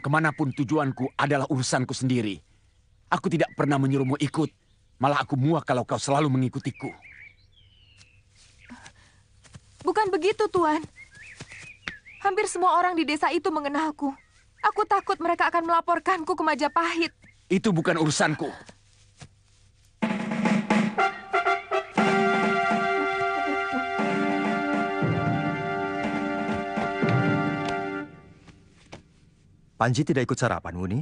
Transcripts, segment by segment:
Kemanapun tujuanku adalah urusanku sendiri. Aku tidak pernah menyuruhmu ikut. Malah aku muak kalau kau selalu mengikutiku. Bukan begitu, Tuan. Hampir semua orang di desa itu mengenalku. Aku takut mereka akan melaporkanku ke Majapahit. Itu bukan urusanku. Panji tidak ikut sarapan, Wuni?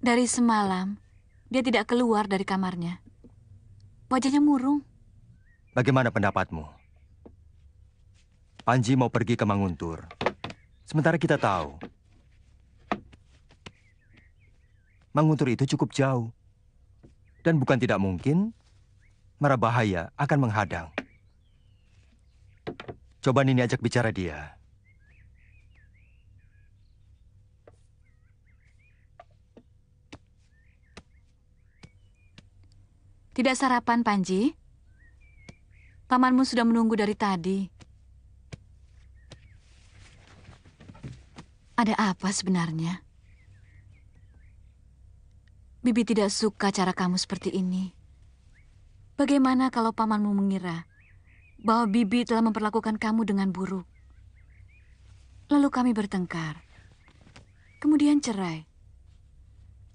Dari semalam, dia tidak keluar dari kamarnya. Wajahnya murung. Bagaimana pendapatmu? Panji mau pergi ke Manguntur. Sementara kita tahu, Manguntur itu cukup jauh. Dan bukan tidak mungkin, mara bahaya akan menghadang. Coba Nini ajak bicara dia. Tidak sarapan, Panji? Pamanmu sudah menunggu dari tadi. Ada apa sebenarnya? Bibi tidak suka cara kamu seperti ini. Bagaimana kalau pamanmu mengira bahwa Bibi telah memperlakukan kamu dengan buruk? Lalu kami bertengkar. Kemudian cerai.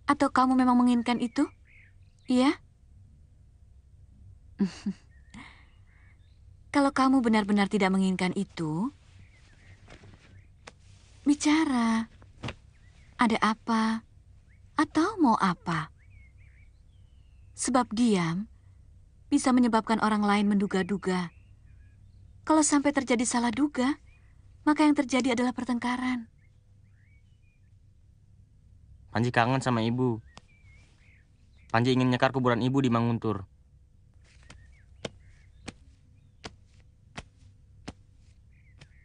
Atau kamu memang menginginkan itu? Iya? Kalau kamu benar-benar tidak menginginkan itu, bicara. Ada apa? Atau mau apa? Sebab diam bisa menyebabkan orang lain menduga-duga. Kalau sampai terjadi salah duga, maka yang terjadi adalah pertengkaran. Panji kangen sama ibu. Panji ingin nyekar kuburan ibu di Manguntur.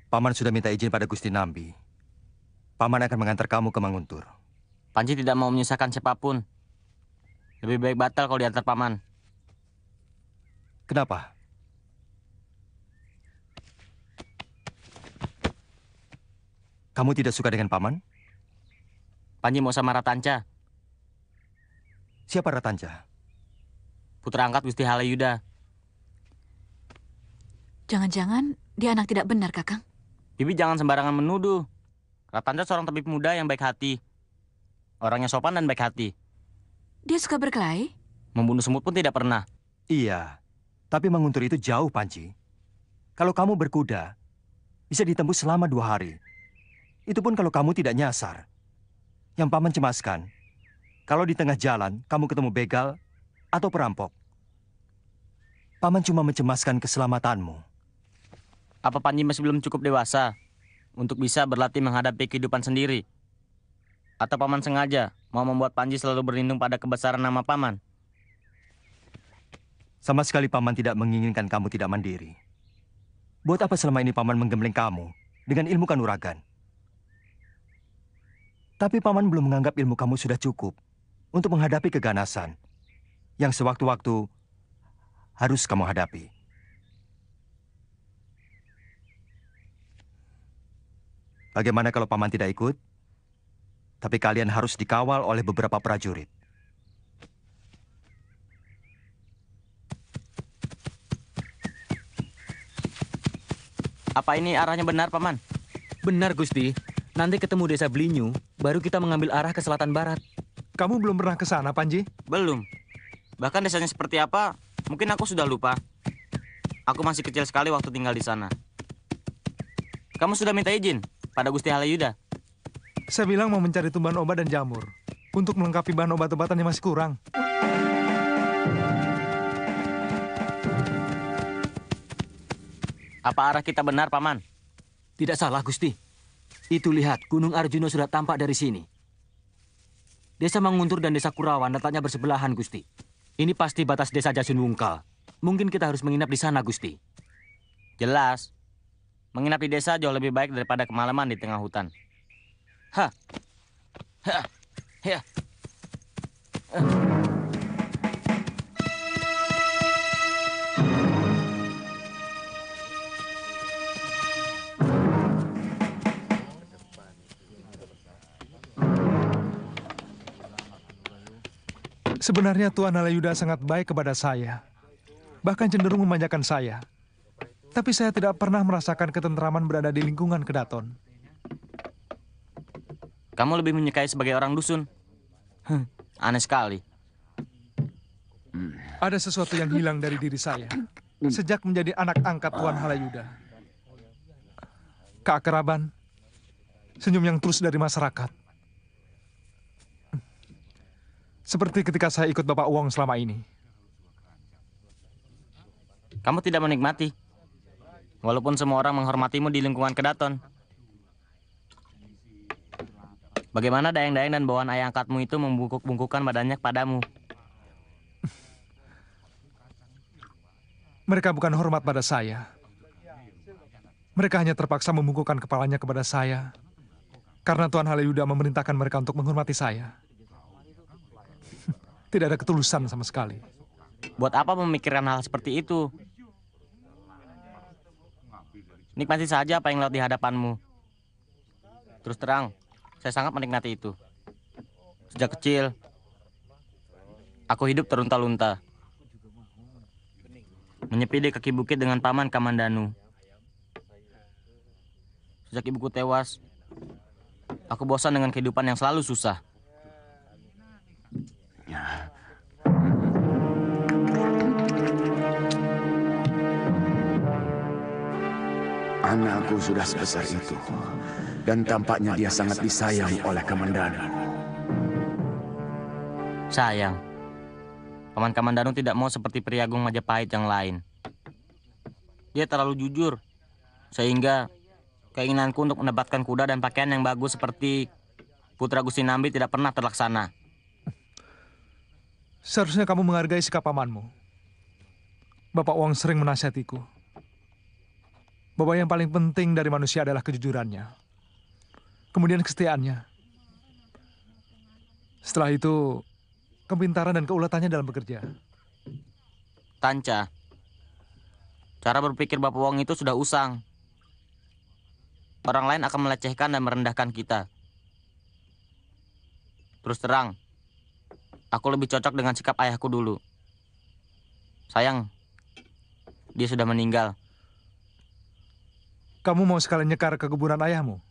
Paman sudah minta izin pada Gusti Nambi. Paman akan mengantar kamu ke Manguntur. Panji tidak mau menyusahkan siapapun. Lebih baik batal kalau diantar paman. Kenapa? Kamu tidak suka dengan paman? Panji mau sama Ratanca. Siapa Ratanca? Putra angkat Gusti Halayuda. Jangan-jangan dia anak tidak benar, Kakang. Bibi jangan sembarangan menuduh. Ratanca seorang tabib muda yang baik hati. Orangnya sopan dan baik hati. Dia suka berkelahi? Membunuh semut pun tidak pernah. Iya, tapi Manguntur itu jauh, Panji. Kalau kamu berkuda, bisa ditembus selama 2 hari. Itu pun kalau kamu tidak nyasar. Yang paman cemaskan, kalau di tengah jalan kamu ketemu begal atau perampok. Paman cuma mencemaskan keselamatanmu. Apa Panji masih belum cukup dewasa untuk bisa berlatih menghadapi kehidupan sendiri? Atau paman sengaja mau membuat Panji selalu berlindung pada kebesaran nama paman? Sama sekali paman tidak menginginkan kamu tidak mandiri. Buat apa selama ini paman menggembleng kamu dengan ilmu kanuragan? Tapi paman belum menganggap ilmu kamu sudah cukup untuk menghadapi keganasan yang sewaktu-waktu harus kamu hadapi. Bagaimana kalau paman tidak ikut? Tapi kalian harus dikawal oleh beberapa prajurit. Apa ini arahnya benar, Paman? Benar, Gusti. Nanti ketemu desa Blinyu, baru kita mengambil arah ke selatan barat. Kamu belum pernah ke sana, Panji? Belum. Bahkan desanya seperti apa, mungkin aku sudah lupa. Aku masih kecil sekali waktu tinggal di sana. Kamu sudah minta izin pada Gusti Halayuda? Saya bilang mau mencari tumbuhan obat dan jamur. Untuk melengkapi bahan obat-obatan yang masih kurang. Apa arah kita benar, Paman? Tidak salah, Gusti. Itu lihat, Gunung Arjuna sudah tampak dari sini. Desa Manguntur dan Desa Kurawan letaknya bersebelahan, Gusti. Ini pasti batas Desa Jasunungkal. Mungkin kita harus menginap di sana, Gusti. Jelas. Menginap di desa jauh lebih baik daripada kemalaman di tengah hutan. Hah. Hah. Ya. Sebenarnya Tuan Halayuda sangat baik kepada saya. Bahkan cenderung memanjakan saya. Tapi saya tidak pernah merasakan ketentraman berada di lingkungan Kedaton. Kamu lebih menyukai sebagai orang dusun. Aneh sekali. Ada sesuatu yang hilang dari diri saya sejak menjadi anak angkat Tuan Halayuda. Keakraban, senyum yang tulus dari masyarakat. Seperti ketika saya ikut Bapak Wong selama ini. Kamu tidak menikmati. Walaupun semua orang menghormatimu di lingkungan Kedaton. Bagaimana dayang-dayang dan bawahan ayah angkatmu itu membungkuk-bungkukkan badannya kepadamu? Mereka bukan hormat pada saya. Mereka hanya terpaksa membungkukkan kepalanya kepada saya karena Tuan Halayuda memerintahkan mereka untuk menghormati saya. Tidak ada ketulusan sama sekali. Buat apa memikirkan hal seperti itu? Nikmati saja apa yang lewat di hadapanmu. Terus terang, saya sangat menikmati itu. Sejak kecil, aku hidup terlunta-lunta. Menyepi di kaki bukit dengan paman Kamandanu. Sejak ibuku tewas, aku bosan dengan kehidupan yang selalu susah. Anakku sudah sebesar itu, dan tampaknya dia sangat disayang oleh Kamandanu. Sayang, Paman Kamandanu tidak mau seperti Priagung Majapahit yang lain. Dia terlalu jujur, sehingga keinginanku untuk mendapatkan kuda dan pakaian yang bagus seperti Putra Gusti Nambi tidak pernah terlaksana. Seharusnya kamu menghargai sikap pamanmu. Bapak Wong sering menasihatiku bahwa yang paling penting dari manusia adalah kejujurannya. Kemudian kesetiaannya. Setelah itu, kepintaran dan keuletannya dalam bekerja. Tanca, cara berpikir Bapak Wong itu sudah usang. Orang lain akan melecehkan dan merendahkan kita. Terus terang, aku lebih cocok dengan sikap ayahku dulu. Sayang, dia sudah meninggal. Kamu mau sekalian nyekar ke kuburan ayahmu?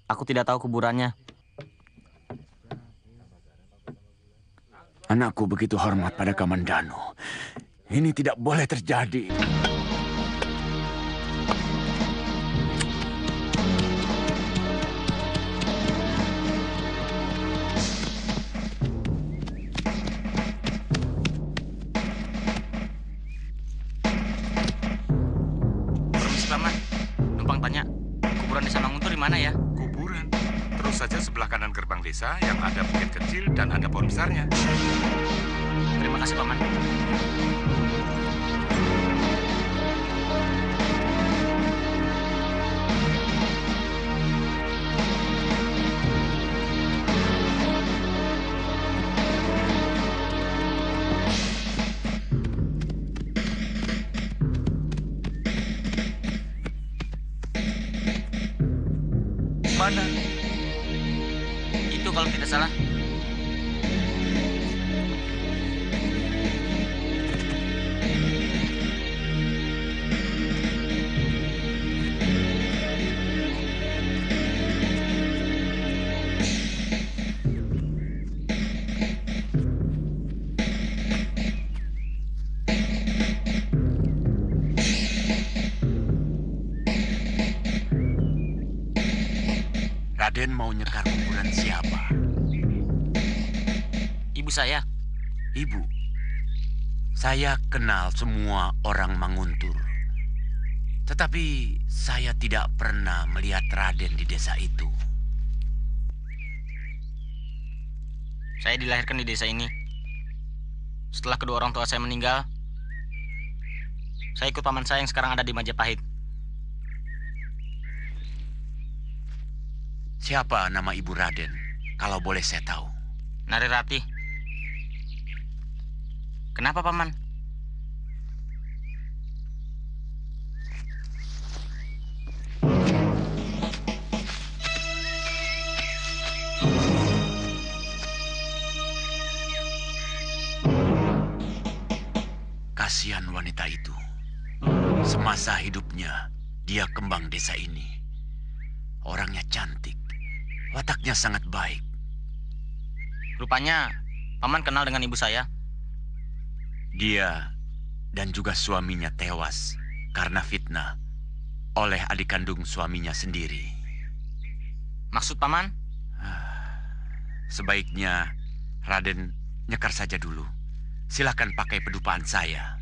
Aku tidak tahu kuburannya. Anakku begitu hormat pada Kamandanu. Ini tidak boleh terjadi. Permisi, Paman. Numpang tanya, kuburan Desa Manguntur di mana ya? Kuburan. Terus saja sebelah kanan gerbang desa yang ada bukit kecil dan ada pohon besarnya. Terima kasih, Paman. Mana? Itu kalau tidak salah. Raden mau nyekar kuburan siapa? Ibu saya. Ibu. Saya kenal semua orang Manguntur. Tetapi saya tidak pernah melihat Raden di desa itu. Saya dilahirkan di desa ini. Setelah kedua orang tua saya meninggal, saya ikut paman saya yang sekarang ada di Majapahit. Siapa nama ibu Raden, kalau boleh saya tahu? Nari Rati. Kenapa, Paman? wanita itu. Semasa hidupnya, dia kembang desa ini. Orangnya cantik, wataknya sangat baik. Rupanya, Paman kenal dengan ibu saya. Dia dan juga suaminya tewas karena fitnah oleh adik kandung suaminya sendiri. Maksud Paman? Sebaiknya Raden nyekar saja dulu. Silakan pakai pedupaan saya.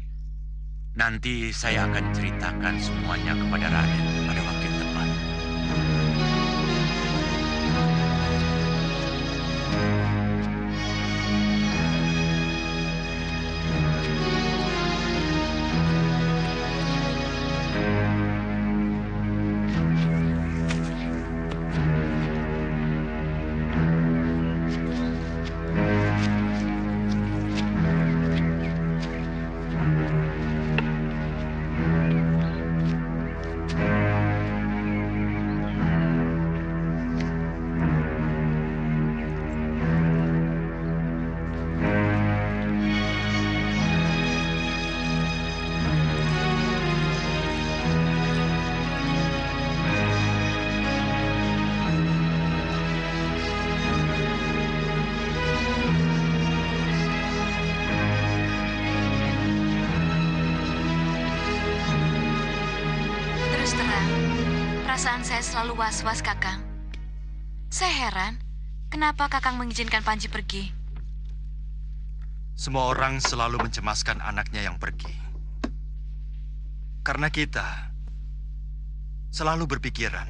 Nanti saya akan ceritakan semuanya kepada Raden pada waktu yang tepat. Terus terang, perasaan saya selalu was-was, Kakang. Saya heran, kenapa Kakang mengizinkan Panji pergi? Semua orang selalu mencemaskan anaknya yang pergi. Karena kita selalu berpikiran,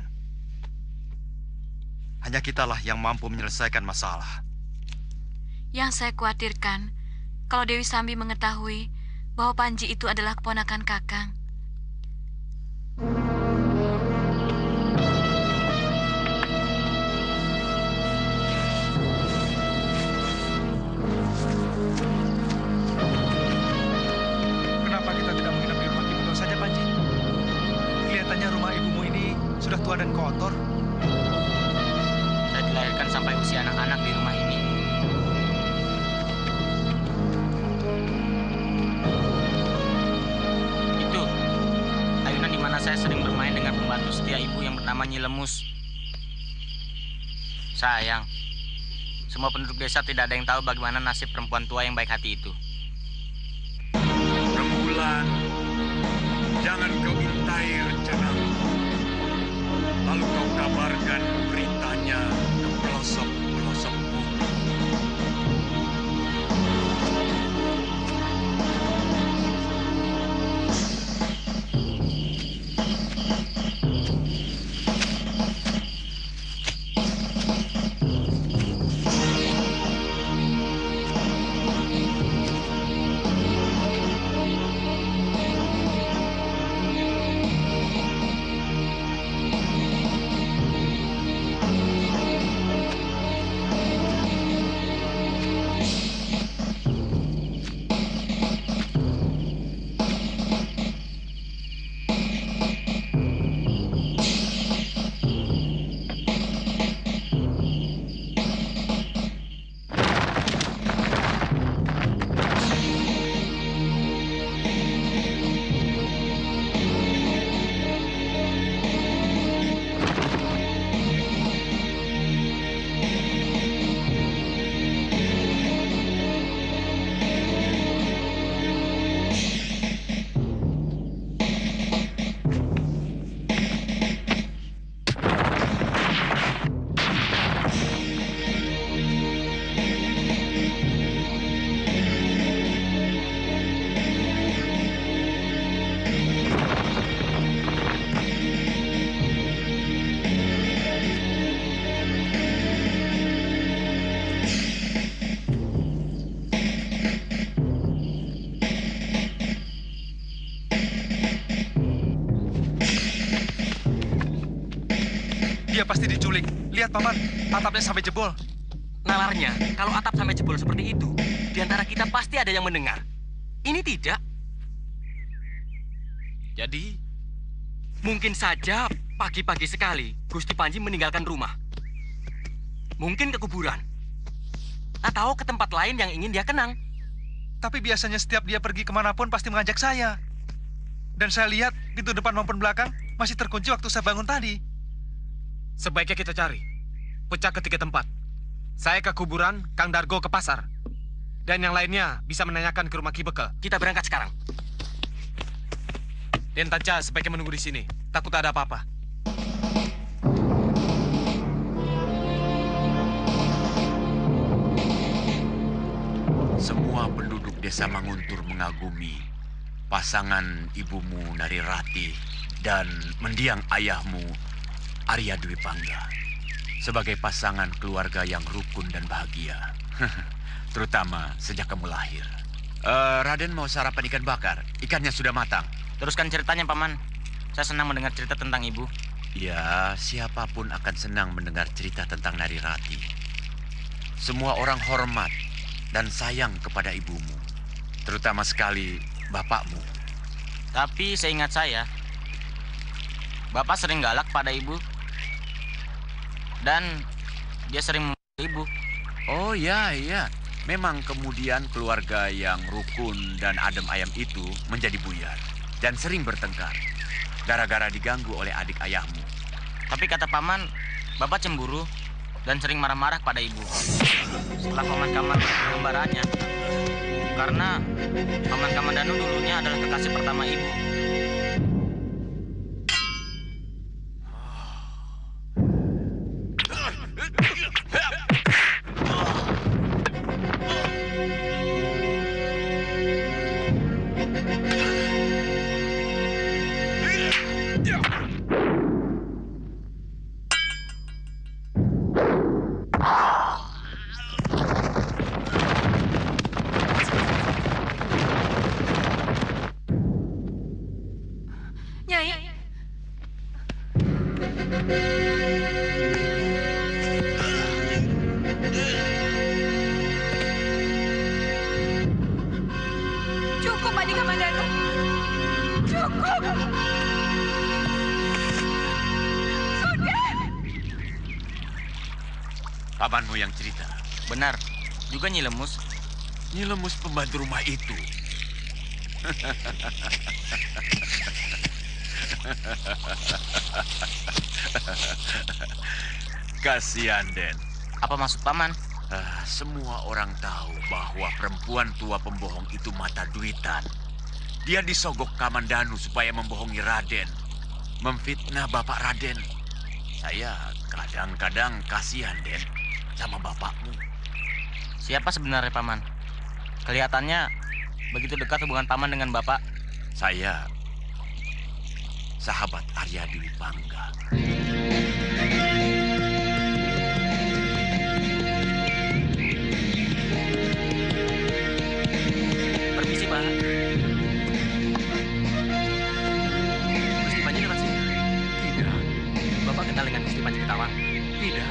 hanya kitalah yang mampu menyelesaikan masalah. Yang saya khawatirkan, kalau Dewi Sambi mengetahui bahwa Panji itu adalah keponakan Kakang. Kenapa kita tidak menginap di rumah Kibulo saja, Panji? Kelihatannya rumah ibumu ini sudah tua dan kotor. Saya dilahirkan sampai usia anak-anak di rumah ini. Itu ayunan di mana saya sering bermain dengan pembantu setia ibu yang bernama Nyi Lemus. Sayang, semua penduduk desa tidak ada yang tahu bagaimana nasib perempuan tua yang baik hati itu. Rembulan, jangan kau intai rencanamu. Lalu kau kabarkan beritanya ke pelosok-pelosok bumi. Dia pasti diculik. Lihat, Paman, atapnya sampai jebol. Nalarnya, kalau atap sampai jebol seperti itu, di antara kita pasti ada yang mendengar. Ini tidak. Jadi, Mungkin saja pagi-pagi sekali Gusti Panji meninggalkan rumah. Mungkin ke kuburan. Atau ke tempat lain yang ingin dia kenang. Tapi biasanya setiap dia pergi kemanapun pasti mengajak saya. Dan saya lihat pintu depan maupun belakang masih terkunci waktu saya bangun tadi. Sebaiknya kita cari. Pecah ke 3 tempat. Saya ke kuburan, Kang Dargo ke pasar. Dan yang lainnya bisa menanyakan ke rumah Ki Bekel. Kita berangkat sekarang. Den Tanca sebaiknya menunggu di sini. Takut ada apa-apa. Semua penduduk desa Manguntur mengagumi pasangan ibumu Narirati dan mendiang ayahmu Arya Dwi Pangga sebagai pasangan keluarga yang rukun dan bahagia. Terutama sejak kamu lahir. Raden mau sarapan ikan bakar. Ikannya sudah matang. Teruskan ceritanya, Paman. Saya senang mendengar cerita tentang ibu. Ya, siapapun akan senang mendengar cerita tentang Narirati. Semua orang hormat dan sayang kepada ibumu. Terutama sekali bapakmu. Tapi seingat saya, Bapak sering galak pada ibu. Dan dia sering memukul ibu. Oh ya, iya. Memang kemudian keluarga yang rukun dan adem ayam itu menjadi buyar dan sering bertengkar gara-gara diganggu oleh adik ayahmu. Tapi kata Paman, Bapak cemburu dan sering marah-marah pada ibu setelah Paman Kaman kembarannya. Karena Paman Kamandanu dulunya adalah kekasih pertama ibu. Nyai. Cukup, Adi Kamandanu. Cukup. Sudah. Pamanmu yang cerita. Benar, juga Nyi Lemus. Nyi Lemus pembantu rumah itu. Kasihan, Den. Apa maksud Paman? Semua orang tahu bahwa perempuan tua pembohong itu mata duitan. Dia disogok Kamandanu supaya membohongi Raden, memfitnah Bapak Raden. Saya kadang-kadang kasihan, Den, sama bapakmu. Siapa sebenarnya Paman? Kelihatannya begitu dekat hubungan Paman dengan Bapak. Saya sahabat Arya Dwi Pangga. Permisi, Pak. Gusti Panji lewat sini? Tidak. Bapak kenal dengan Gusti Panji Ketawang? Tidak.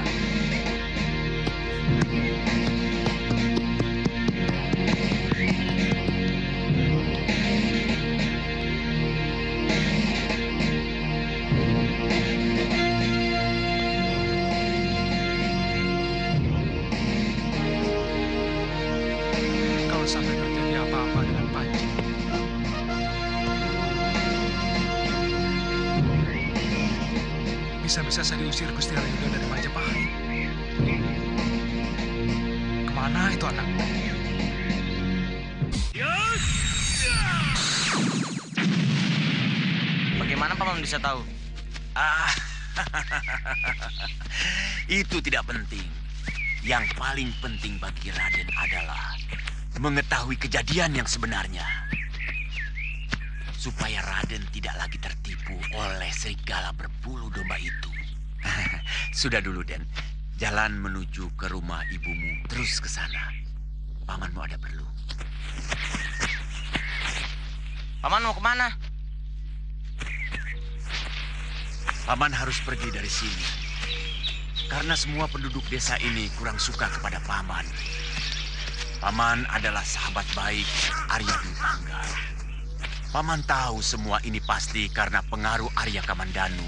Kalau sampai terjadi apa-apa dengan Panji, bisa-bisa saya diusir Gusti Halayuda dari Majapahit. Kemana itu anak? Bagaimana Paman bisa tahu? Itu tidak penting. Yang paling penting bagi Raden adalah mengetahui kejadian yang sebenarnya. Supaya Raden tidak lagi tertipu oleh serigala berbulu domba itu. Sudah dulu, Den. Jalan menuju ke rumah ibumu, terus ke sana. Pamanmu ada perlu. Paman mau kemana? Paman harus pergi dari sini. Karena semua penduduk desa ini kurang suka kepada Paman. Paman adalah sahabat baik Arya Dwi Pangga. Paman tahu semua ini pasti karena pengaruh Arya Kamandanu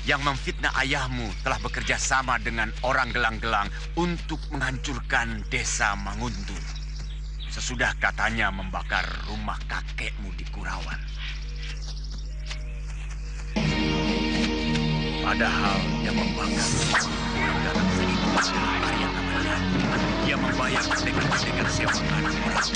yang memfitnah ayahmu telah bekerja sama dengan orang gelang-gelang untuk menghancurkan desa Manguntur. sesudah katanya membakar rumah kakekmu di Kurawan. Padahal dia membakar yang datang itu adalah Arya Kamandanu. Dia membayar pendekar-pendekar sewaan orang.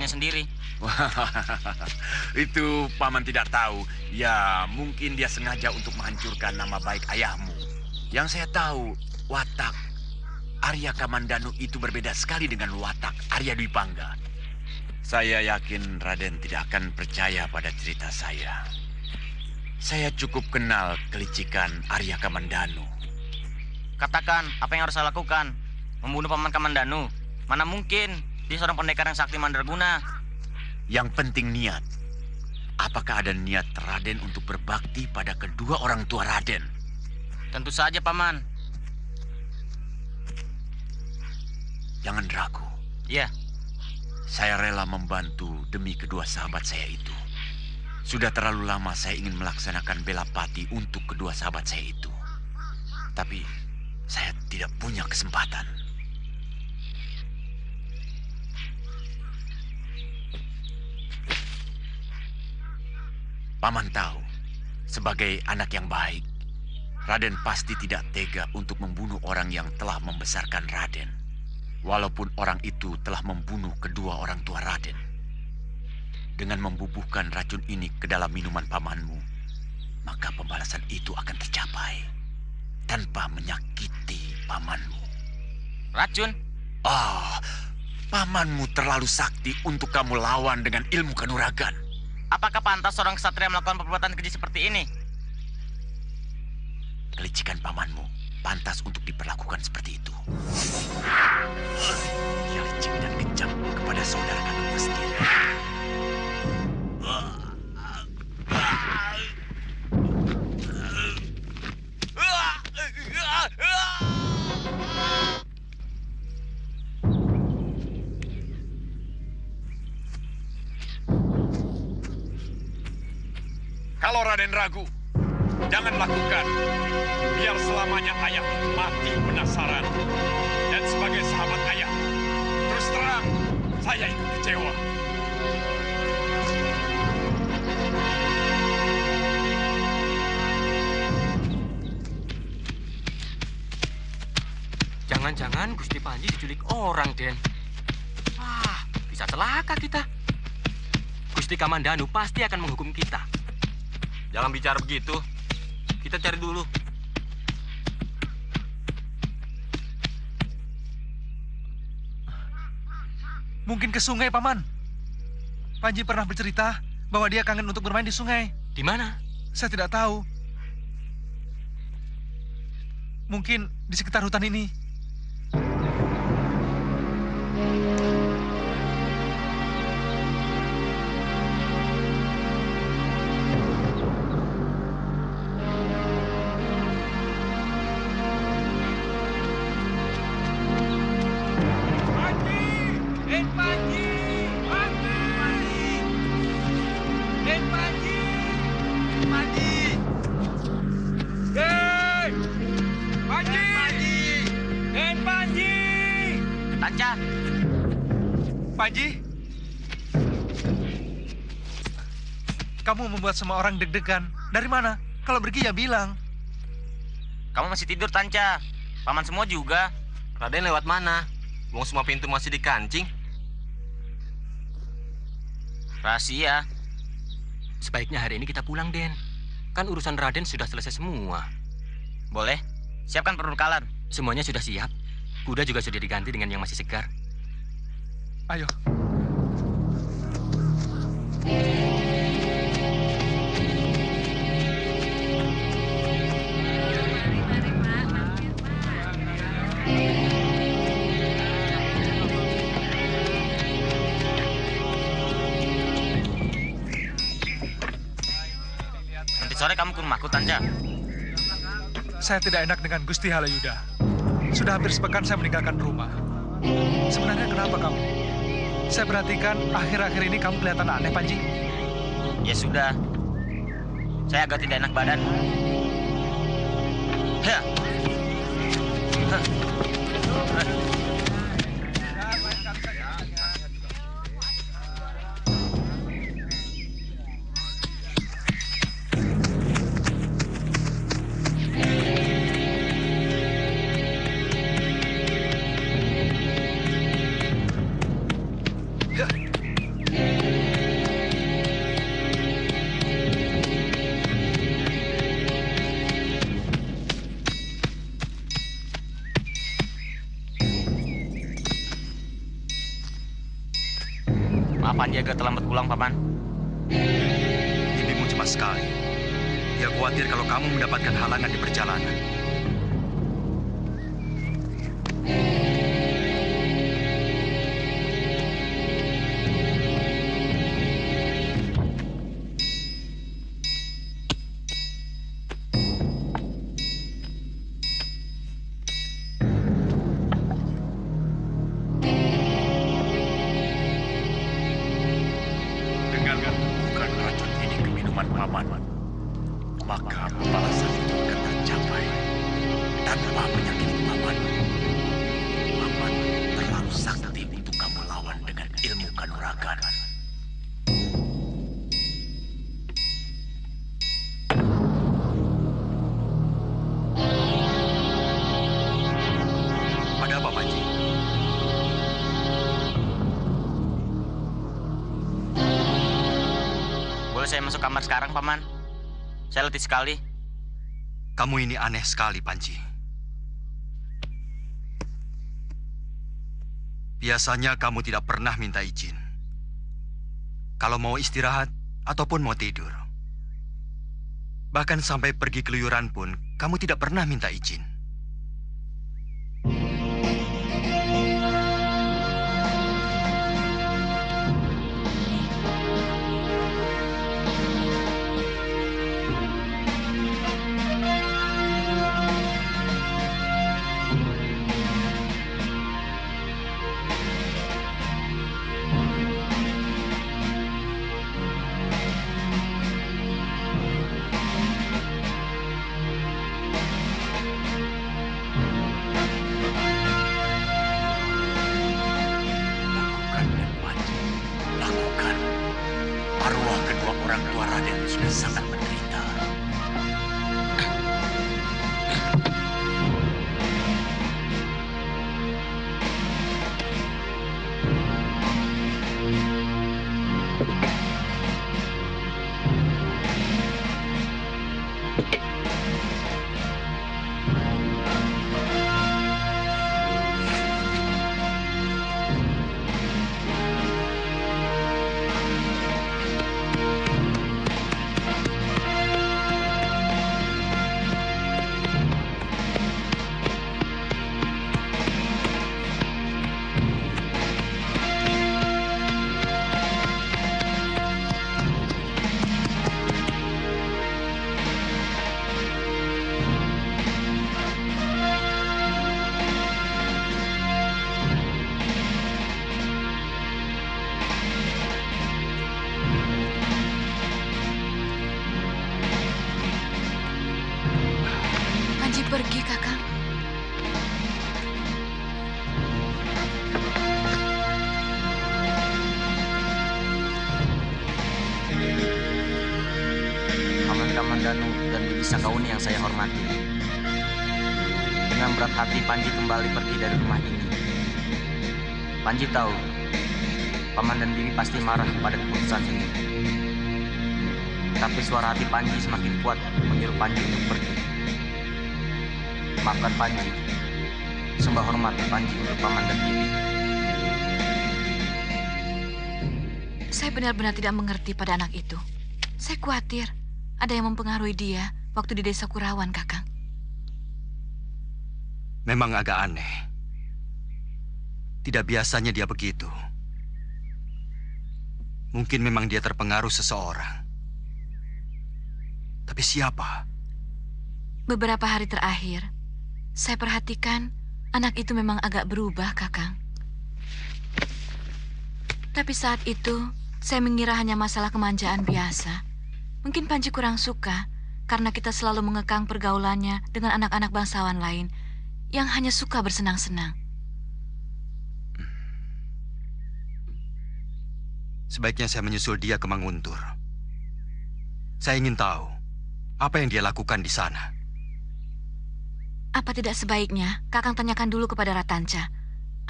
Sendiri. Itu paman tidak tahu. Ya, mungkin dia sengaja untuk menghancurkan nama baik ayahmu. Yang saya tahu, watak Arya Kamandanu itu berbeda sekali dengan watak Arya Dwi Pangga. Saya yakin Raden tidak akan percaya pada cerita saya. Saya cukup kenal kelicikan Arya Kamandanu. Katakan, apa yang harus saya lakukan? Membunuh Paman Kamandanu? Mana mungkin? Dia seorang pendekar yang sakti mandraguna. Yang penting niat. Apakah ada niat Raden untuk berbakti pada kedua orang tua Raden? Tentu saja, Paman. Jangan ragu. Iya. Saya rela membantu demi kedua sahabat saya itu. Sudah terlalu lama saya ingin melaksanakan bela pati untuk kedua sahabat saya itu. Tapi saya tidak punya kesempatan. Paman tahu, sebagai anak yang baik, Raden pasti tidak tega untuk membunuh orang yang telah membesarkan Raden. Walaupun orang itu telah membunuh kedua orang tua Raden. Dengan membubuhkan racun ini ke dalam minuman pamanmu, maka pembalasan itu akan tercapai tanpa menyakiti pamanmu. Racun? Ah, pamanmu terlalu sakti untuk kamu lawan dengan ilmu kanuragan. Apakah pantas seorang ksatria melakukan perbuatan keji seperti ini? Kelicikan pamanmu pantas untuk diperlakukan seperti itu. Dia licik dan kejam kepada saudara kandungnya sendiri. Kalau Raden ragu, jangan lakukan. Biar selamanya ayah mati penasaran. Dan sebagai sahabat ayah, terus terang, saya ikut kecewa. Jangan-jangan Gusti Panji diculik orang, Den. Wah, bisa celaka kita. Gusti Kamandanu pasti akan menghukum kita. Jangan bicara begitu. Kita cari dulu. Mungkin ke sungai, Paman. Panji pernah bercerita bahwa dia kangen untuk bermain di sungai. Di mana? Saya tidak tahu. Mungkin di sekitar hutan ini. Lancar. Panji? kamu membuat semua orang deg-degan. Dari mana? Kalau pergi ya bilang. Kamu masih tidur, Tanca. Paman semua juga. Raden lewat mana? Wong semua pintu masih dikancing. Rahasia. Sebaiknya hari ini kita pulang, Den. Kan urusan Raden sudah selesai semua. Boleh. Siapkan perbekalan. Semuanya sudah siap. Kuda juga sudah diganti dengan yang masih segar. Ayo. Nanti sore kamu ke rumahku, Tanca. Saya tidak enak dengan Gusti Halayuda. Sudah hampir sepekan saya meninggalkan rumah. Sebenarnya kenapa kamu? Saya perhatikan akhir-akhir ini kamu kelihatan aneh, Panji. Ya sudah. Saya agak tidak enak badan. Ya. Hah. Maaf, Panji agak terlambat pulang, Paman. Bibimu cemas sekali. Dia khawatir kalau kamu mendapatkan halangan di perjalanan. Maka balasan itu akan tercapai tanpa menyakiti Paman. Paman terlalu sakti untuk kamu lawan dengan ilmu kanuragan. Ada apa, Panji? Boleh saya masuk kamar sekarang, Paman? Saya letih sekali. Kamu ini aneh sekali, Panji. Biasanya kamu tidak pernah minta izin. Kalau mau istirahat ataupun mau tidur. Bahkan sampai pergi keluyuran pun, kamu tidak pernah minta izin. Arwah kedua orang tua Raden sudah sangat menderita. Panji pergi, Kakang. saya hormati. Dengan berat hati Panji kembali pergi dari rumah ini. Panji tahu, Paman dan Bibi pasti marah pada keputusan ini. Tapi suara hati Panji semakin kuat menyuruh Panji untuk pergi. Maafkan Panji. Sembah hormat Panji untuk Paman dan Bibi. Saya benar-benar tidak mengerti pada anak itu. Saya khawatir ada yang mempengaruhi dia waktu di desa Kurawan, Kakang. Memang agak aneh. Tidak biasanya dia begitu. Mungkin memang dia terpengaruh seseorang. Tapi siapa? Beberapa hari terakhir, saya perhatikan anak itu memang agak berubah, Kakang. Tapi saat itu, saya mengira hanya masalah kemanjaan biasa. Mungkin Panji kurang suka karena kita selalu mengekang pergaulannya dengan anak-anak bangsawan lain yang hanya suka bersenang-senang. Sebaiknya saya menyusul dia ke Manguntur. Saya ingin tahu apa yang dia lakukan di sana. Apa tidak sebaiknya Kakang tanyakan dulu kepada Ratanca.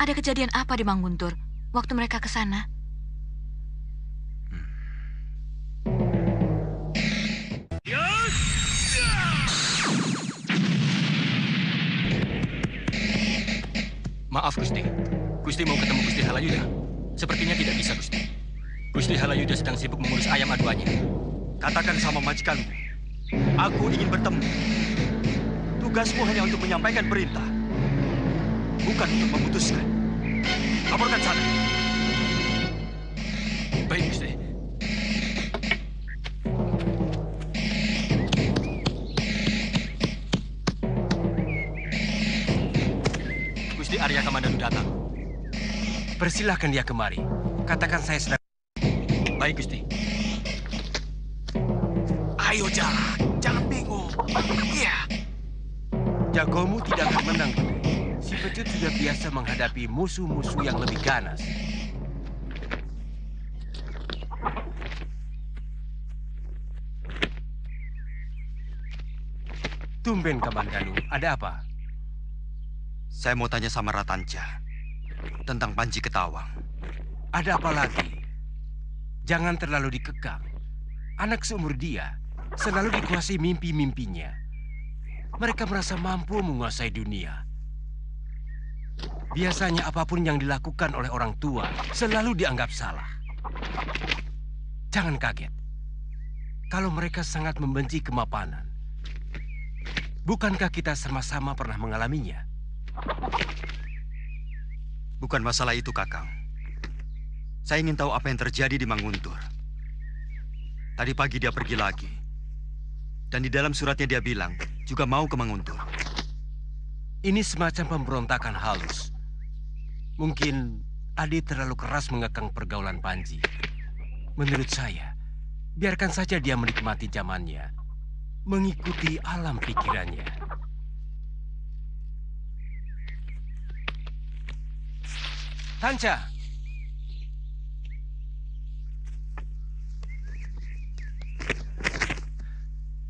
Ada kejadian apa di Manguntur waktu mereka ke sana? Maaf, Gusti. Gusti mau ketemu Gusti Halayuda. Sepertinya tidak bisa, Gusti. Gusti Halayuda sedang sibuk mengurus ayam aduannya. Katakan sama majikanmu, aku ingin bertemu. Tugasmu hanya untuk menyampaikan perintah, bukan untuk memutuskan. Laporkan sana. Baik, Gusti. Gusti Arya Kamandanu datang. Persilahkan dia kemari. Katakan saya sedang... Baik, Gusti. Ayo jalan, jangan bingung. Iya. Jagomu tidak akan menang. Si Pecut sudah biasa menghadapi musuh-musuh yang lebih ganas. Tumben, Kamandanu. Ada apa? Saya mau tanya sama Ratanca tentang Panji Ketawang. Ada apa lagi? Jangan terlalu dikekang. Anak seumur dia selalu dikuasai mimpi-mimpinya. Mereka merasa mampu menguasai dunia. Biasanya apapun yang dilakukan oleh orang tua selalu dianggap salah. Jangan kaget. Kalau mereka sangat membenci kemapanan. Bukankah kita sama-sama pernah mengalaminya? Bukan masalah itu, Kakang. Saya ingin tahu apa yang terjadi di Manguntur. Tadi pagi dia pergi lagi. Dan di dalam suratnya dia bilang juga mau ke Manguntur. Ini semacam pemberontakan halus. Mungkin Adi terlalu keras mengekang pergaulan Panji. Menurut saya, biarkan saja dia menikmati zamannya, mengikuti alam pikirannya. Tanca.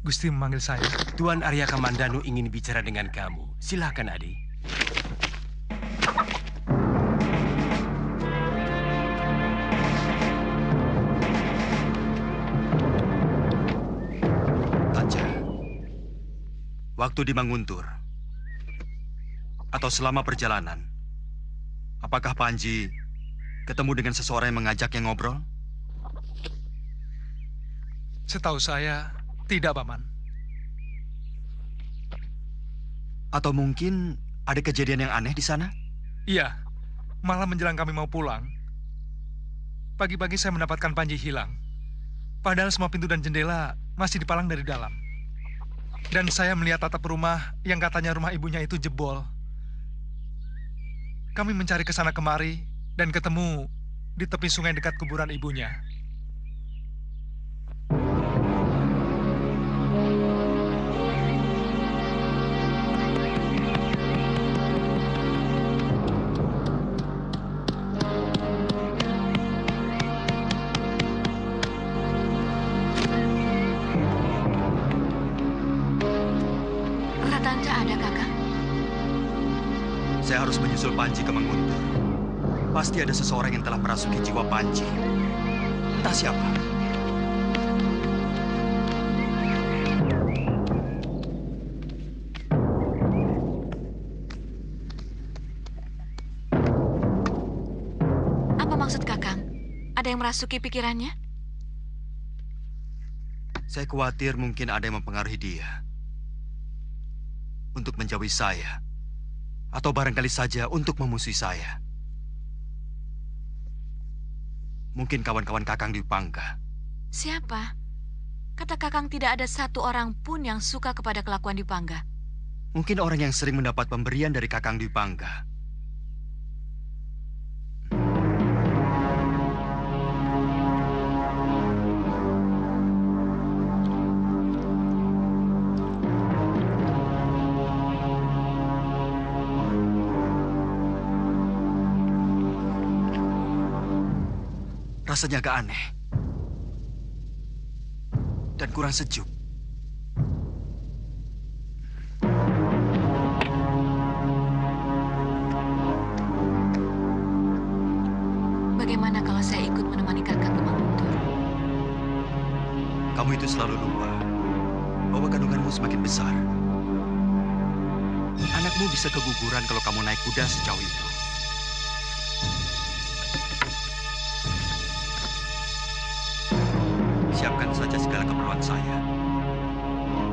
Gusti memanggil saya. Tuan Arya Kamandanu ingin bicara dengan kamu. Silakan, Adi. Tanca, waktu di Manguntur atau selama perjalanan, apakah Panji ketemu dengan seseorang yang mengajaknya ngobrol? Setahu saya, tidak, Paman. Atau mungkin ada kejadian yang aneh di sana? Iya, malah menjelang kami mau pulang. Pagi-pagi saya mendapatkan Panji hilang. Padahal semua pintu dan jendela masih dipalang dari dalam. Dan saya melihat atap rumah yang katanya rumah ibunya itu jebol. Kami mencari ke sana kemari dan ketemu di tepi sungai dekat kuburan ibunya. Saya harus menyusul Panji ke Menguntur. Pasti ada seseorang yang telah merasuki jiwa Panji. Entah siapa. Apa maksud Kakang? Ada yang merasuki pikirannya? Saya khawatir mungkin ada yang mempengaruhi dia untuk menjauhi saya. Atau barangkali saja untuk memusuhi saya. Mungkin kawan-kawan Kakang Dwi Pangga. Siapa? Kata Kakang tidak ada satu orang pun yang suka kepada kelakuan Dwi Pangga. Mungkin orang yang sering mendapat pemberian dari Kakang Dwi Pangga. Rasanya agak aneh. Dan kurang sejuk. Bagaimana kalau saya ikut menemani Kakang ke Menguntur? Kamu itu selalu lupa bahwa kandunganmu semakin besar. Anakmu bisa keguguran kalau kamu naik kuda sejauh itu. Siapkan saja segala keperluan saya.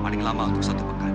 Paling lama untuk 1 pekan.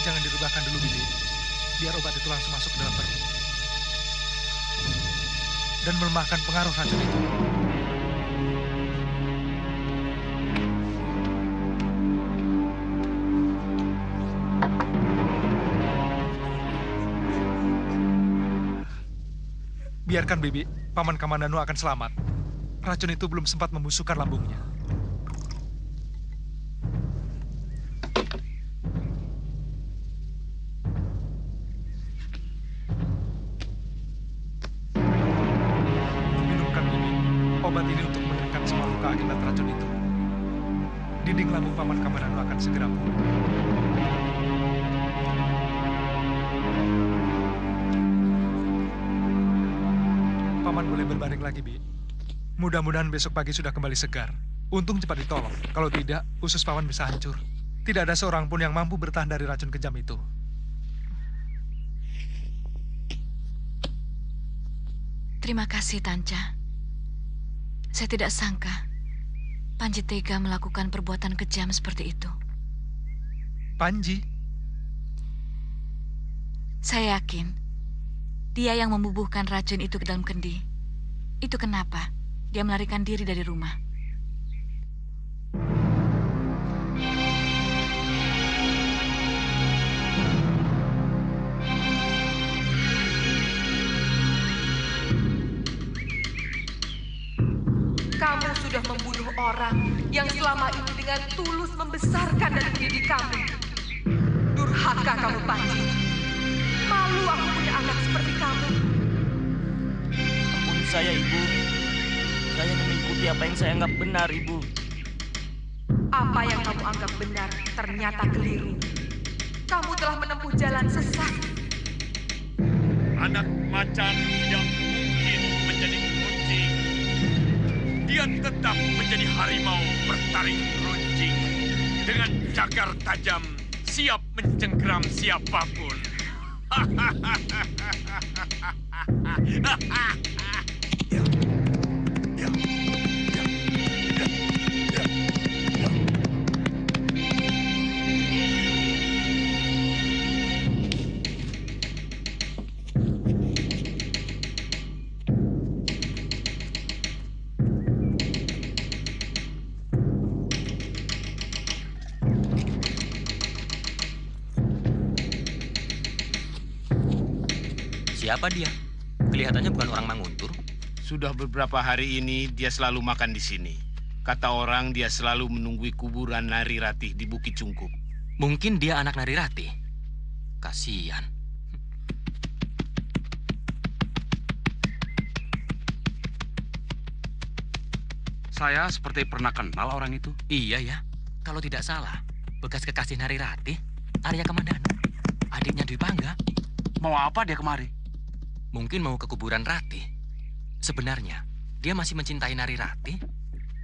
Jangan direbahkan dulu, Bibi. Biar obat itu langsung masuk ke dalam perut. Dan melemahkan pengaruh racun itu. Biarkan, Bibi. Paman Kamandanu akan selamat. Racun itu belum sempat membusukkan lambungnya. Minumkan, Bibi. Obat ini untuk mengeringkan semua luka akibat racun itu. Dinding lambung Paman Kamandanu akan segera pulih. Paman boleh berbaring lagi, Bi. Mudah-mudahan besok pagi sudah kembali segar. Untung cepat ditolong. Kalau tidak, usus Paman bisa hancur. Tidak ada seorang pun yang mampu bertahan dari racun kejam itu. Terima kasih, Tanca. Saya tidak sangka Panji tega melakukan perbuatan kejam seperti itu. Panji? Saya yakin dia yang membubuhkan racun itu ke dalam kendi. Itu kenapa dia melarikan diri dari rumah. Kamu sudah membunuh orang yang selama ini dengan tulus membesarkan dan mendidik kamu. Durhaka kamu, Panji. Malu aku punya anak seperti kamu. Ampuni saya, Ibu. Saya hanya mengikuti apa yang saya anggap benar, Ibu. Apa yang kamu anggap benar ternyata keliru. Kamu telah menempuh jalan sesat. Anak macan tidak mungkin menjadi kucing. Dia tetap menjadi harimau bertaring runcing. Dengan cagar tajam, siap mencengkeram siapapun. Hahaha. Siapa dia? Kelihatannya bukan orang Manguntur. Sudah beberapa hari ini dia selalu makan di sini. Kata orang dia selalu menunggui kuburan Nari Ratih di Bukit Cungkup. Mungkin dia anak Nari Ratih. Kasihan. Saya seperti pernah kenal orang itu. Iya ya. Kalau tidak salah, bekas kekasih Nari Ratih, Arya Kamandanu. Adiknya Dwi Pangga. Mau apa dia kemari? Mungkin mau ke kuburan Ratih. Sebenarnya, dia masih mencintai Nari Ratih,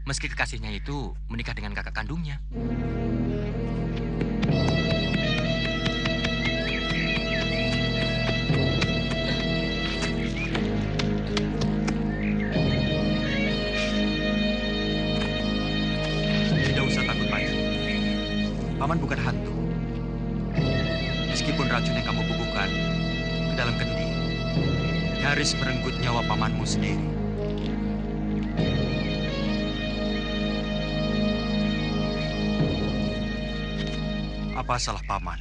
meski kekasihnya itu menikah dengan kakak kandungnya. Tidak usah takut, Panji. Paman bukan hantu. Meskipun racun yang kamu bubuhkan ke dalam kendi, nyaris merenggut nyawa pamanmu sendiri. Apa salah paman?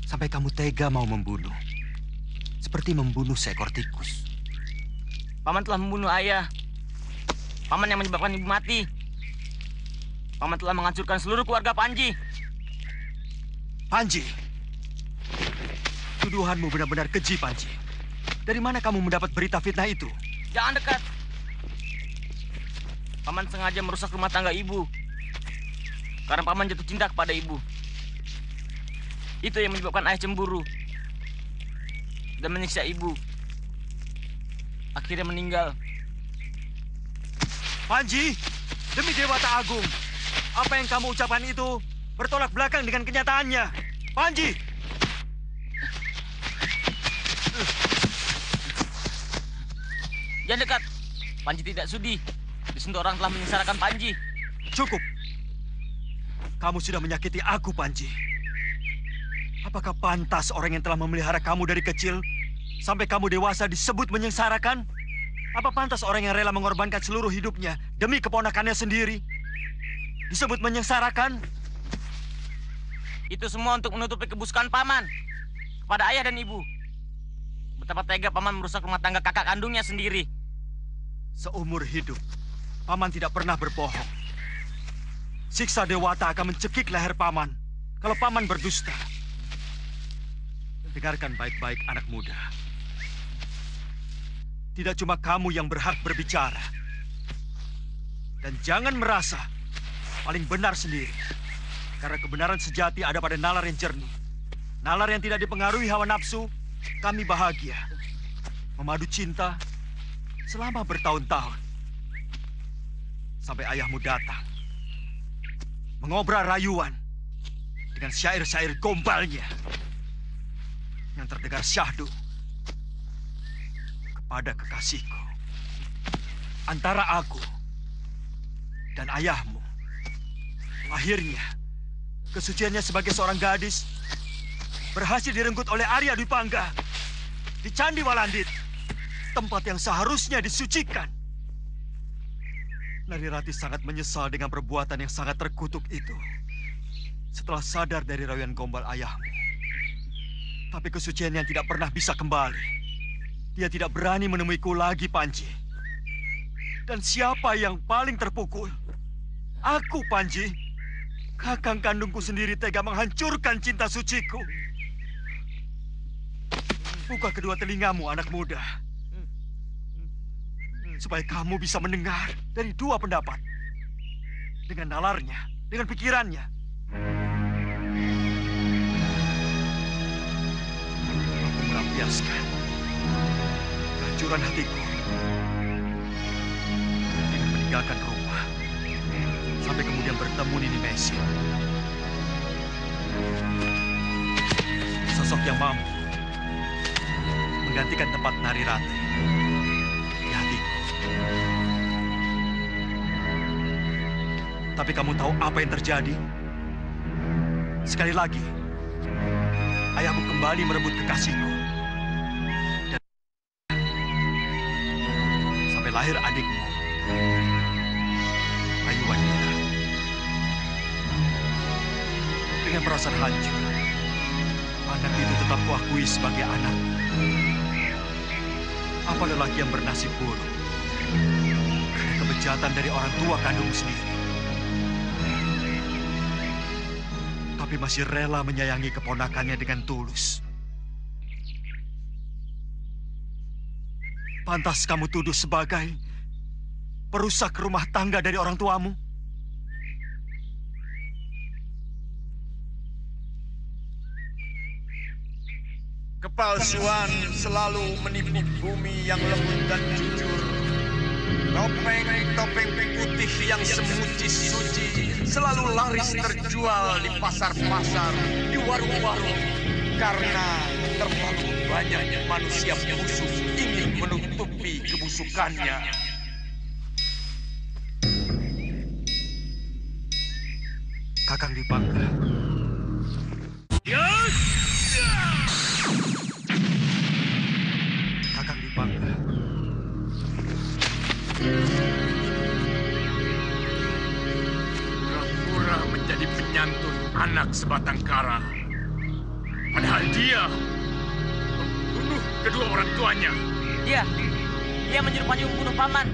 Sampai kamu tega mau membunuh. Seperti membunuh seekor tikus. Paman telah membunuh ayah. Paman yang menyebabkan ibu mati. Paman telah menghancurkan seluruh keluarga Panji. Panji! Tuduhanmu benar-benar keji, Panji. Dari mana kamu mendapat berita fitnah itu? Jangan dekat. Paman sengaja merusak rumah tangga ibu. Karena paman jatuh cinta kepada ibu. Itu yang menyebabkan ayah cemburu. Dan menyiksa ibu. Akhirnya meninggal. Panji! Demi Dewata Agung! Apa yang kamu ucapkan itu bertolak belakang dengan kenyataannya. Panji! Jangan dekat. Panji tidak sudi disentuh orang telah menyengsarakan Panji. Cukup. Kamu sudah menyakiti aku, Panji. Apakah pantas orang yang telah memelihara kamu dari kecil sampai kamu dewasa disebut menyengsarakan? Apa pantas orang yang rela mengorbankan seluruh hidupnya demi keponakannya sendiri disebut menyengsarakan? Itu semua untuk menutupi kebusukan paman kepada ayah dan ibu. Betapa tega paman merusak rumah tangga kakak kandungnya sendiri. Seumur hidup, paman tidak pernah berbohong. Siksa Dewata akan mencekik leher paman kalau paman berdusta. Dengarkan baik-baik, anak muda. Tidak cuma kamu yang berhak berbicara. Dan jangan merasa paling benar sendiri. Karena kebenaran sejati ada pada nalar yang jernih. Nalar yang tidak dipengaruhi hawa nafsu, kami bahagia. Memadu cinta selama bertahun-tahun. Sampai ayahmu datang. Mengobrol rayuan dengan syair-syair gombalnya. Yang terdengar syahdu kepada kekasihku. Antara aku dan ayahmu. Akhirnya, kesuciannya sebagai seorang gadis berhasil direnggut oleh Arya Dwi Pangga di Candi Walandit, tempat yang seharusnya disucikan. Nari Ratih sangat menyesal dengan perbuatan yang sangat terkutuk itu. Setelah sadar dari rayuan gombal ayahmu. Tapi kesucian yang tidak pernah bisa kembali. Dia tidak berani menemuiku lagi, Panji. Dan siapa yang paling terpukul? Aku, Panji. Kakang kandungku sendiri tega menghancurkan cinta suciku. Buka kedua telingamu, anak muda. Supaya kamu bisa mendengar dari dua pendapat. Dengan nalarnya, dengan pikirannya. Aku melampiaskan kehancuran hatiku dengan meninggalkan rumah. Sampai kemudian bertemu Nini Mesin. Sosok yang mampu menggantikan tempat Nari Ratih di hatiku. Tapi kamu tahu apa yang terjadi? Sekali lagi, ayahmu kembali merebut kekasihku. Dan sampai lahir adikmu, Ayu Wanita. Dengan perasaan hancur, anak itu tetap kuakui sebagai anak. Apa lelaki yang bernasib buruk karena kebejatan dari orang tua kandung sendiri, tapi masih rela menyayangi keponakannya dengan tulus? Pantas kamu tuduh sebagai perusak rumah tangga dari orang tuamu? Kepalsuan selalu menipu bumi yang lembut dan jujur. Topeng-topeng putih yang semuci-suci selalu laris terjual di pasar-pasar, di warung-warung. Karena terlalu banyak manusia busuk ingin menutupi kebusukannya. Kakang Dipangga. Kakang Dipangga. Pura-pura menjadi penyantun anak sebatang kara. Padahal dia membunuh kedua orang tuanya. Dia menyuruh Panji membunuh paman.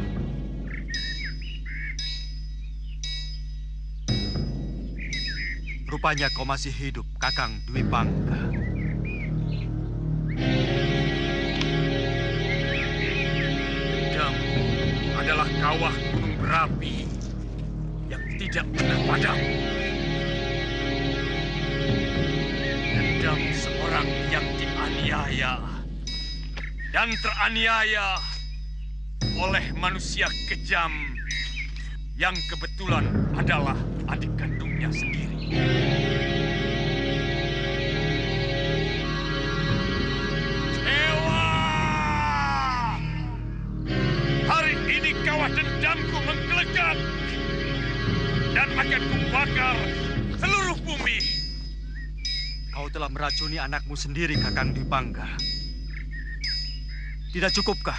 Rupanya kau masih hidup, Kakang Dwi Pangga. Dendam adalah kawah gunung berapi yang tidak pernah padam. Dendam seorang yang dianiaya dan teraniaya oleh manusia kejam yang kebetulan adalah adik kandungnya sendiri. Dewa! Hari ini kawah dendamku menggelegar dan akan kubakar seluruh bumi. Kau telah meracuni anakmu sendiri, Kakang Dwi Pangga. Tidak cukupkah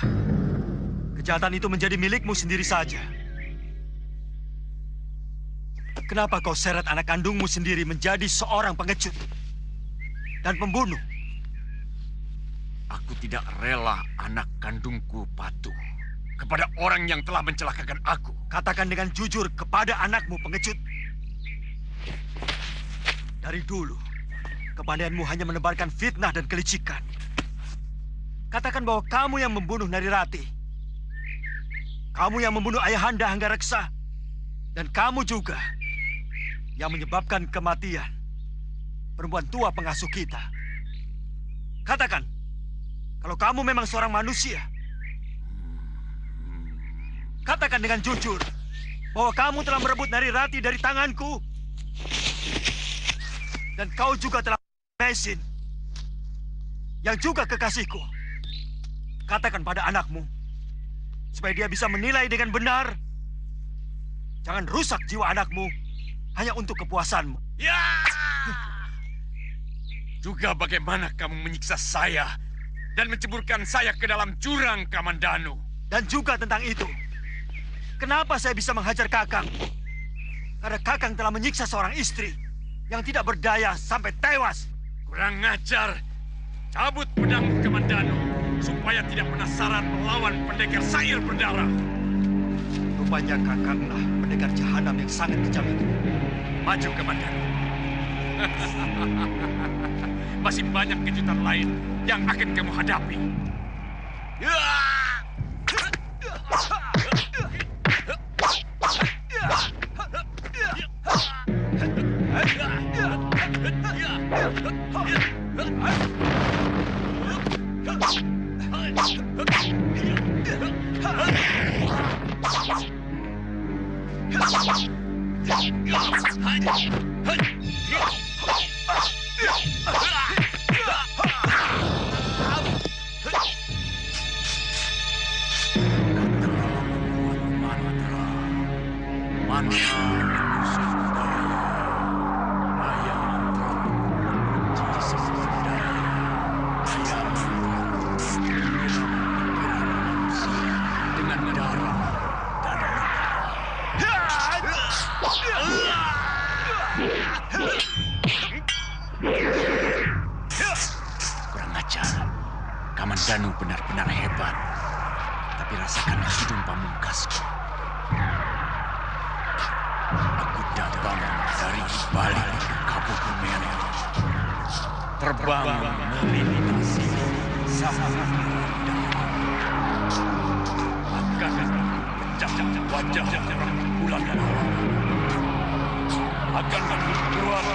kejahatan itu menjadi milikmu sendiri saja? Kenapa kau seret anak kandungmu sendiri menjadi seorang pengecut dan pembunuh? Aku tidak rela anak kandungku patuh kepada orang yang telah mencelakakan aku. Katakan dengan jujur kepada anakmu pengecut. Dari dulu, kepandaianmu hanya menebarkan fitnah dan kelicikan. Katakan bahwa kamu yang membunuh Narirati. Kamu yang membunuh Ayahanda Hanggareksa. Dan kamu juga yang menyebabkan kematian perempuan tua pengasuh kita. Katakan, kalau kamu memang seorang manusia. Katakan dengan jujur bahwa kamu telah merebut Narirati dari tanganku. Dan kau juga telah Mesin, yang juga kekasihku. Katakan pada anakmu, supaya dia bisa menilai dengan benar. Jangan rusak jiwa anakmu hanya untuk kepuasanmu. Ya! Juga bagaimana kamu menyiksa saya dan menceburkan saya ke dalam jurang Kamandanu. Dan juga tentang itu, kenapa saya bisa menghajar Kakang? Karena Kakang telah menyiksa seorang istri yang tidak berdaya sampai tewas. Kurang ngajar. Cabut pedang Kamandanu supaya tidak penasaran melawan pendekar Sair berdarah. Rupanya Kakanglah pendekar jahanam yang sangat kejam itu. Maju Kamandanu. Masih banyak kejutan lain yang akan kamu hadapi. Kurang ajar. Kamandanu benar-benar hebat. merasakan hidung pamungkasku. Aku datang dari balik kabut merah, terbang melintasi samudra dan akan pecah wajah bulan akan membuat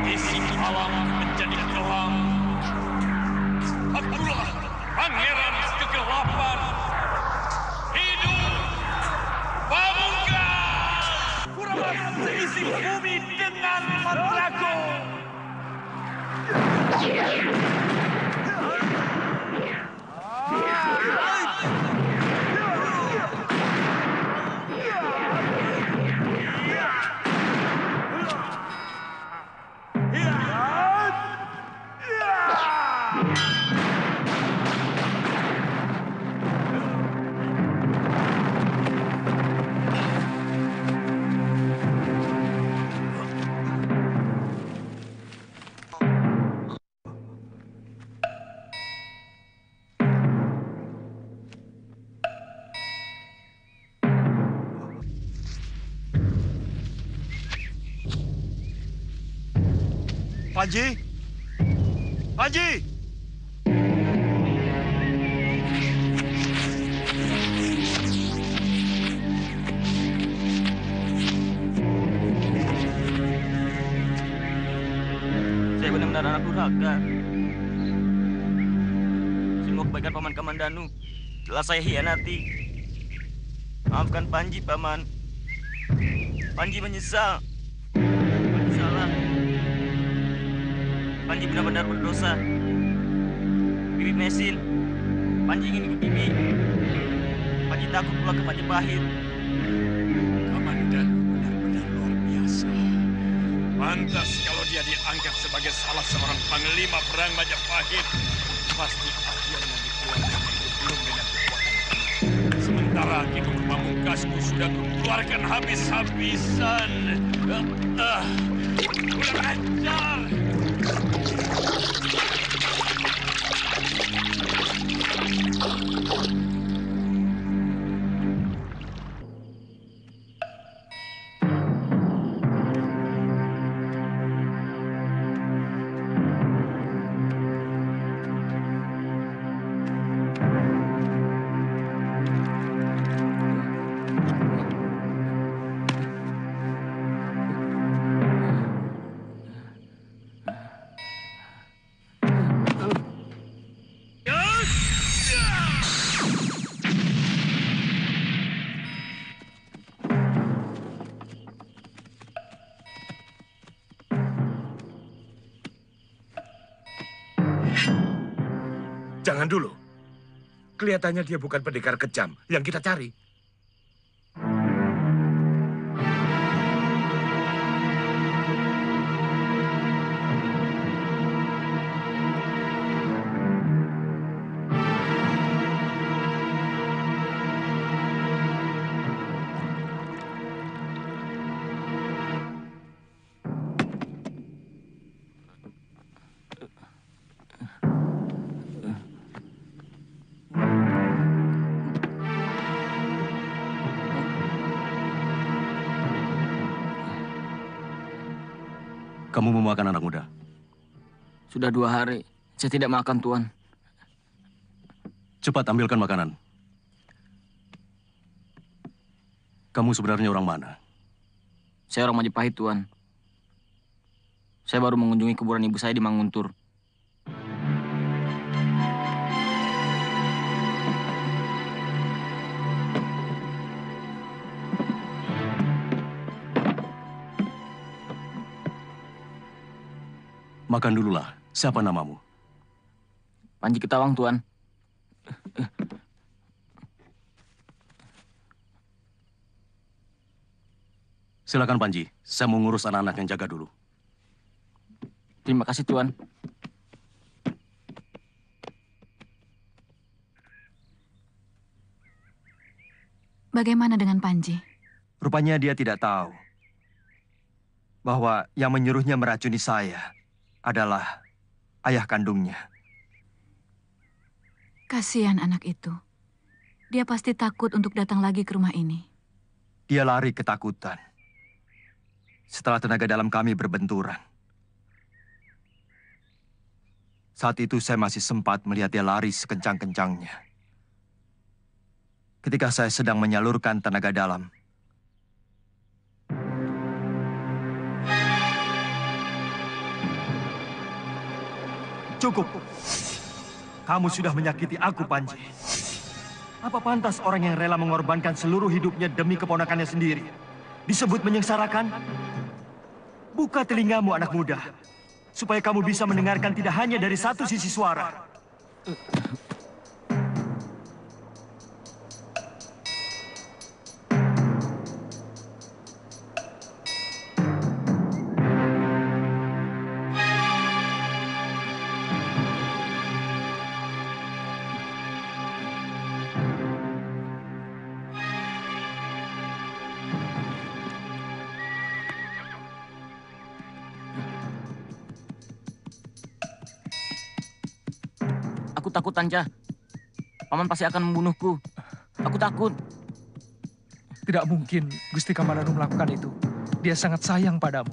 isi alam menjadi kelam. Akulah pangeran kegelapan. Hidup Pamungkas! Kurang seisi bumi dengan mantraku. Panji! Panji! Saya benar-benar anak durhaka. Semua kebaikan Paman Kamandanu telah saya hianati. Maafkan Panji, Paman. Panji menyesal. Panji salah. Panji benar-benar berdosa. Bibi Mesin, Panji ingin ikut Bibi. Panji takut pulang ke Majapahit. Kamandanu benar-benar luar biasa. Pantas kalau dia diangkat sebagai salah seorang panglima perang Majapahit. Pasti akhirnya dikeluarkan itu belum dengan kekuatan penuh. Sementara Kidung Pamungkasku sudah keluarkan habis-habisan. Kurang ajar! Jangan dulu. Kelihatannya dia bukan pendekar kejam yang kita cari. Kamu mau makan, anak muda? Sudah 2 hari. Saya tidak makan, Tuan. Cepat ambilkan makanan. Kamu sebenarnya orang mana? Saya orang Majapahit, Tuan. Saya baru mengunjungi kuburan ibu saya di Manguntur. Makan dululah. Siapa namamu? Panji Ketawang, Tuan. Silakan, Panji. Saya mau ngurus anak-anak yang jaga dulu. Terima kasih, Tuan. Bagaimana dengan Panji? Rupanya dia tidak tahu bahwa yang menyuruhnya meracuni saya adalah ayah kandungnya. Kasihan anak itu. Dia pasti takut untuk datang lagi ke rumah ini. Dia lari ketakutan. Setelah tenaga dalam kami berbenturan. Saat itu saya masih sempat melihat dia lari sekencang-kencangnya. Ketika saya sedang menyalurkan tenaga dalam, cukup. Kamu sudah menyakiti aku, Panji. Apa pantas orang yang rela mengorbankan seluruh hidupnya demi keponakannya sendiri disebut menyengsarakan? Buka telingamu, anak muda, supaya kamu bisa mendengarkan tidak hanya dari satu sisi suara. Aku takut, Tanja. Paman pasti akan membunuhku. Aku takut. Tidak mungkin Gusti Kamandanu melakukan itu. Dia sangat sayang padamu.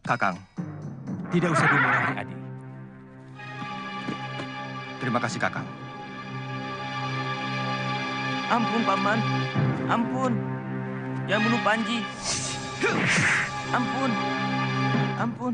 Kakang, Tidak usah dimarahi, Adi. terima kasih, Kakang. Ampun, Paman. Ampun. Jangan bunuh Panji. Ampun. Ampun.